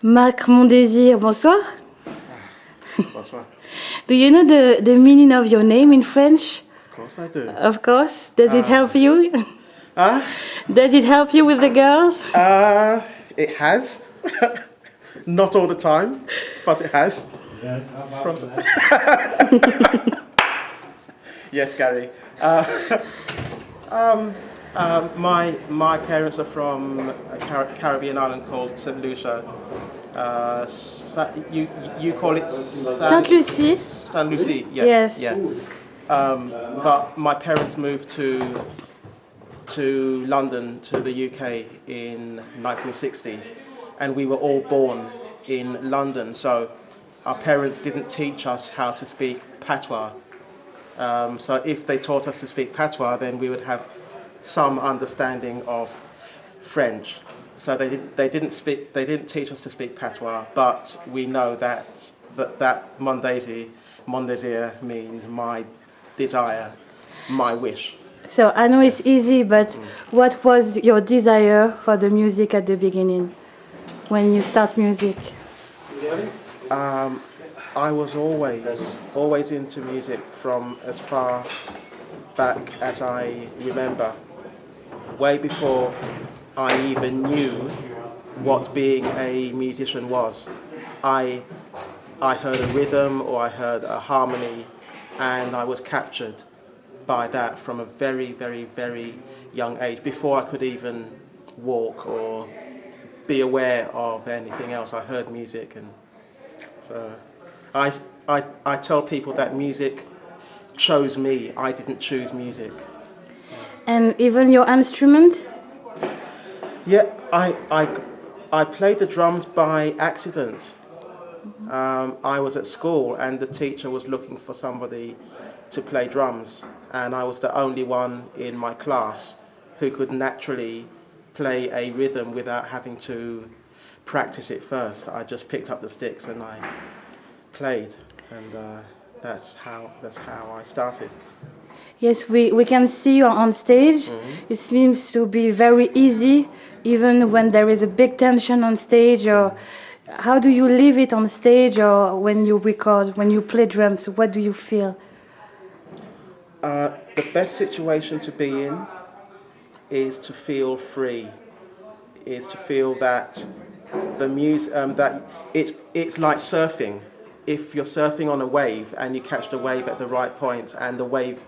Marc Mondésir, bonsoir. Bonsoir. Do you know the meaning of your name in French? Of course I do. Of course. Does it help you? Does it help you with the girls? It has. Not all the time, but it has. Yes, Yes, Gary. My parents are from a Caribbean island called St. Lucia. You call it Saint Lucie? Saint Lucie, yeah. Yes. Yeah. But my parents moved to London, to the UK in 1960, and we were all born in London. So our parents didn't teach us how to speak patois. So if they taught us to speak patois, then we would have some understanding of French. So they didn't teach us to speak patois, but we know that Mondésir means my desire, my wish. So I know it's easy, but what was your desire for the music at the beginning, when you start music? I was always into music from as far back as I remember. Way before I even knew what being a musician was. I heard a rhythm or I heard a harmony, and I was captured by that from a very, very, very young age. Before I could even walk or be aware of anything else, I heard music, and so I tell people that music chose me. I didn't choose music. And even your instrument? Yeah, I played the drums by accident. I was at school and the teacher was looking for somebody to play drums, and I was the only one in my class who could naturally play a rhythm without having to practice it first. I just picked up the sticks and I played, and that's how I started. Yes, we can see you on stage. It seems to be very easy, even when there is a big tension on stage. Or how do you leave it on stage, or when you record, when you play drums? What do you feel? The best situation to be in is to feel free. Is to feel that the music, that it's like surfing. If you're surfing on a wave and you catch the wave at the right point, and the wave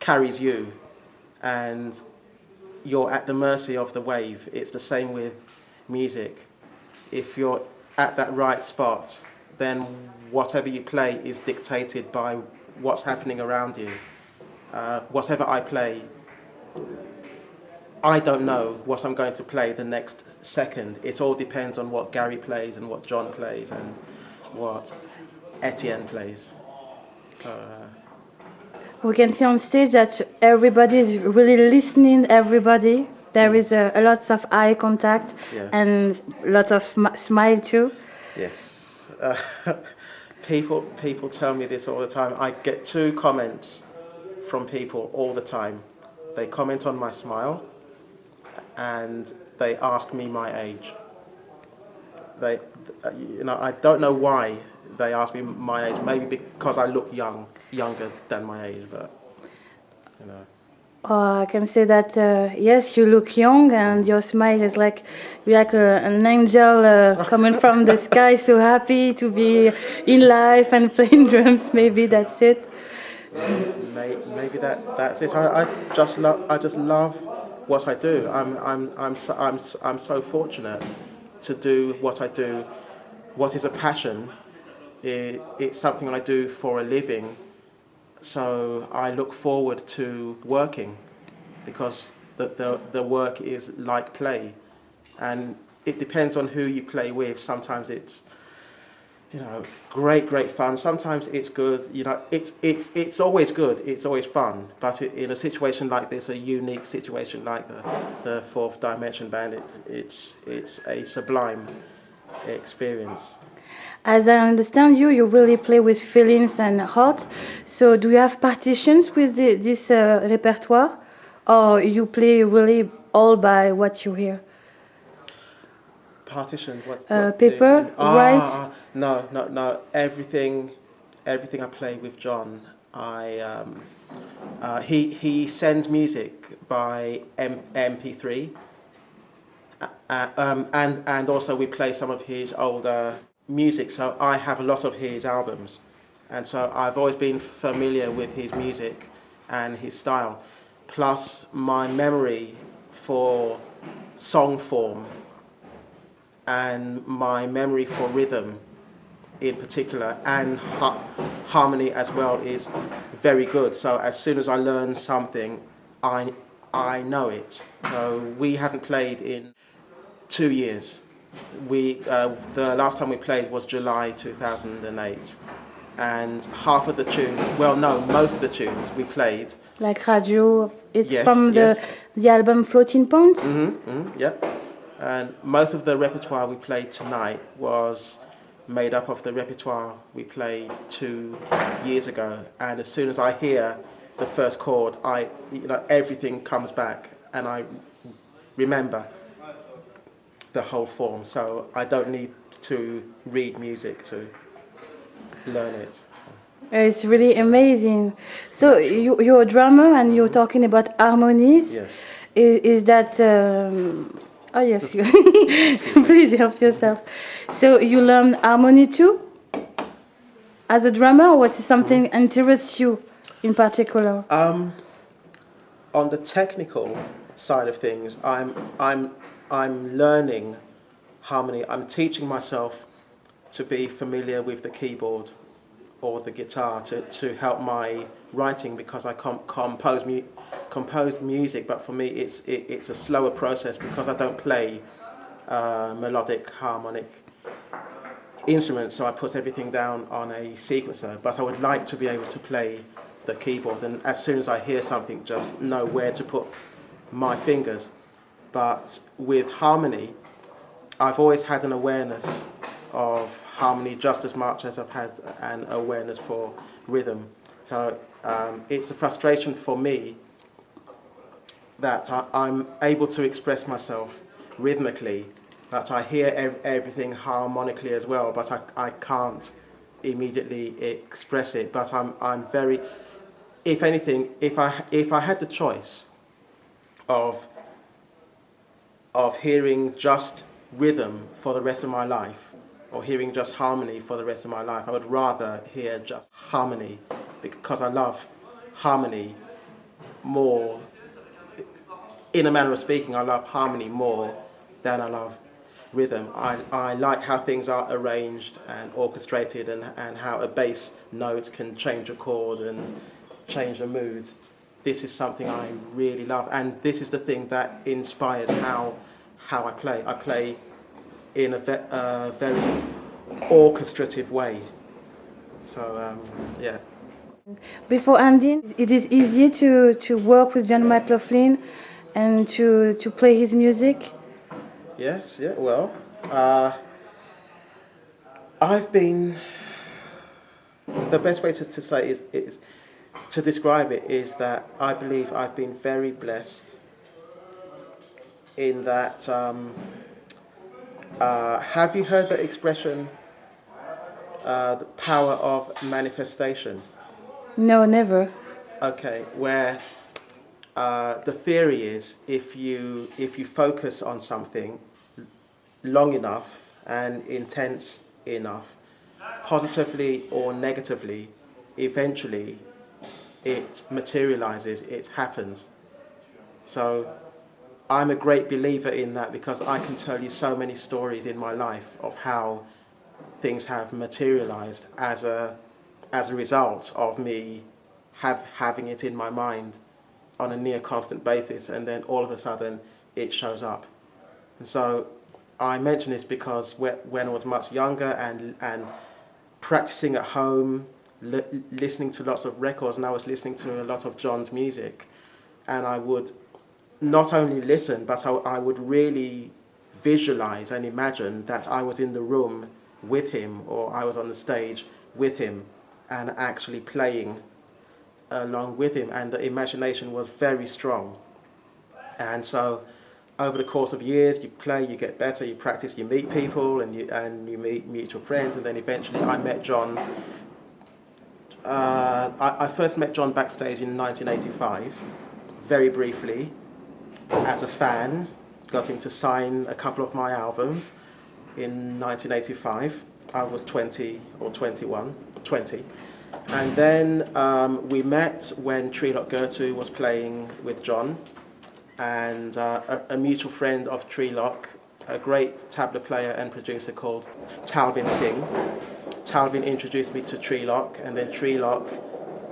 carries you, and you're at the mercy of the wave. It's the same with music. If you're at that right spot, then whatever you play is dictated by what's happening around you. Whatever I play, I don't know what I'm going to play the next second. It all depends on what Gary plays and what John plays and what Etienne plays. So. We can see on stage that everybody is really listening. Everybody, there is a lot of eye contact, Yes. and a lot of smile too. Yes. People tell me this all the time. I get 2 comments from people all the time. They comment on my smile, and they ask me my age. I don't know why they ask me my age. Maybe because I look younger than my age, but I can say that yes, you look young, and your smile is like you're like an angel coming from the sky, so happy to be in life and playing drums. Maybe that's it. maybe that's it. I just love what I do. I'm so fortunate to do what I do. What is a passion? It's something I do for a living. So I look forward to working, because the work is like play, and it depends on who you play with. Sometimes it's great fun. Sometimes it's good. It's always good. It's always fun. But in a situation like this, a unique situation like the Fourth Dimension Band, it's a sublime experience. As I understand you, you really play with feelings and heart. So do you have partitions with this repertoire, or you play really all by what you hear? Partition. What? Paper, write. No. Everything I play with John. He sends music by MP3, and also we play some of his older music. So I have a lot of his albums, and so I've always been familiar with his music and his style. Plus my memory for song form and my memory for rhythm in particular, and harmony as well, is very good. So as soon as I learn something, I know it. So we haven't played in 2 years. The last time we played was July 2008, and half of the tunes, well, no, most of the tunes we played. Like radio, it's Yes, from yes. the album Floating Points? Yeah. And most of the repertoire we played tonight was made up of the repertoire we played 2 years ago. And as soon as I hear the first chord, everything comes back, and I remember the whole form. So I don't need to read music to learn it. It's really amazing. So you're a drummer, and you're talking about harmonies. Yes. Is that? Oh yes, you. Please help yourself. So you learn harmony too, as a drummer, or what's something interests you in particular? On the technical side of things, I'm learning harmony. I'm teaching myself to be familiar with the keyboard or the guitar to help my writing, because I compose music, but for me it's a slower process because I don't play melodic harmonic instruments, so I put everything down on a sequencer. But I would like to be able to play the keyboard, and as soon as I hear something, just know where to put my fingers. But with harmony, I've always had an awareness of harmony just as much as I've had an awareness for rhythm. So it's a frustration for me that I'm able to express myself rhythmically, that I hear everything harmonically as well, but I can't immediately express it. But I'm very, if anything, if I had the choice of hearing just rhythm for the rest of my life, or hearing just harmony for the rest of my life, I would rather hear just harmony, because I love harmony more. In a manner of speaking, I love harmony more than I love rhythm. I like how things are arranged and orchestrated, and how a bass note can change a chord and change a mood. This is something I really love, and this is the thing that inspires how I play. I play in a very orchestrative way. So, yeah. Before ending, it is easy to work with John McLaughlin and to play his music? Yes, yeah, well, I've been, the best way to say is to describe it is that I believe I've been very blessed in that, have you heard the expression, the power of manifestation? No, never. Okay, where the theory is if you focus on something long enough and intense enough, positively or negatively, eventually it materializes, it happens. So I'm a great believer in that, because I can tell you so many stories in my life of how things have materialized as a result of me having it in my mind on a near constant basis, and then all of a sudden it shows up. And so I mention this because when I was much younger and practicing at home, listening to lots of records, and I was listening to a lot of John's music, and I would not only listen, but I would really visualize and imagine that I was in the room with him, or I was on the stage with him and actually playing along with him, and the imagination was very strong. And so over the course of years, you play, you get better, you practice, you meet people, and you meet mutual friends, and then eventually I met John. I first met John backstage in 1985, very briefly, as a fan. Got him to sign a couple of my albums in 1985. I was 20 or 21, 20. And then we met when Treelock Gertu was playing with John, and a mutual friend of Treelock, a great tabla player and producer called Talvin Singh. Talvin introduced me to Treelock, and then Treelock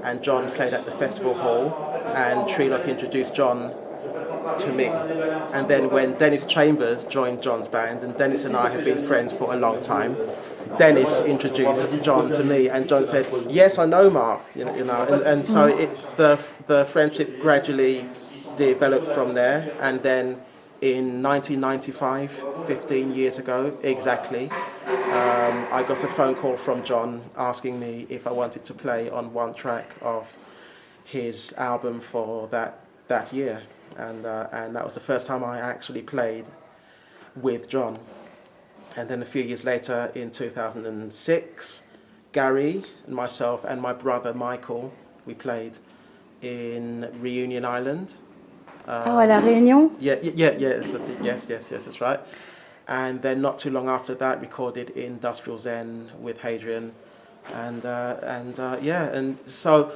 and John played at the festival hall, and Treelock introduced John to me. And then when Dennis Chambers joined John's band, and Dennis and I have been friends for a long time, Dennis introduced John to me, and John said, "Yes, I know Mark," and so the friendship gradually developed from there. And then in 1995, 15 years ago exactly, I got a phone call from John asking me if I wanted to play on one track of his album for that year, and that was the first time I actually played with John. And then a few years later, in 2006, Gary and myself and my brother Michael, we played in Reunion Island. À La Réunion? Yes, that's right. And then not too long after that, recorded Industrial Zen with Hadrian, and so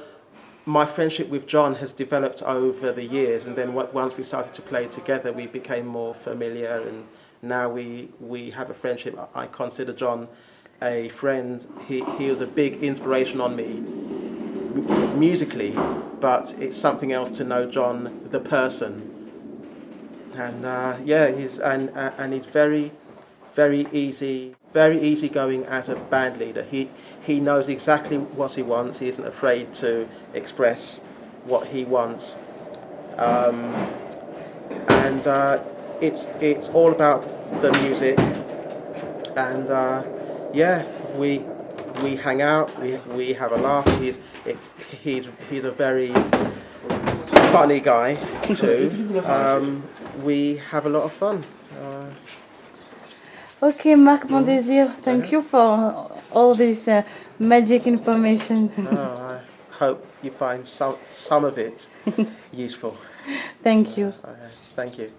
my friendship with John has developed over the years, and then once we started to play together, we became more familiar, and now we have a friendship. I consider John a friend. He was a big inspiration on me musically, but it's something else to know John the person. And he's very easygoing as a band leader. He knows exactly what he wants. He isn't afraid to express what he wants, and it's all about the music. And we hang out. We have a laugh. He's a very funny guy too. We have a lot of fun. Okay, Marc Mondésir, thank you for all this magic information. I hope you find some of it useful. Thank you. Thank you.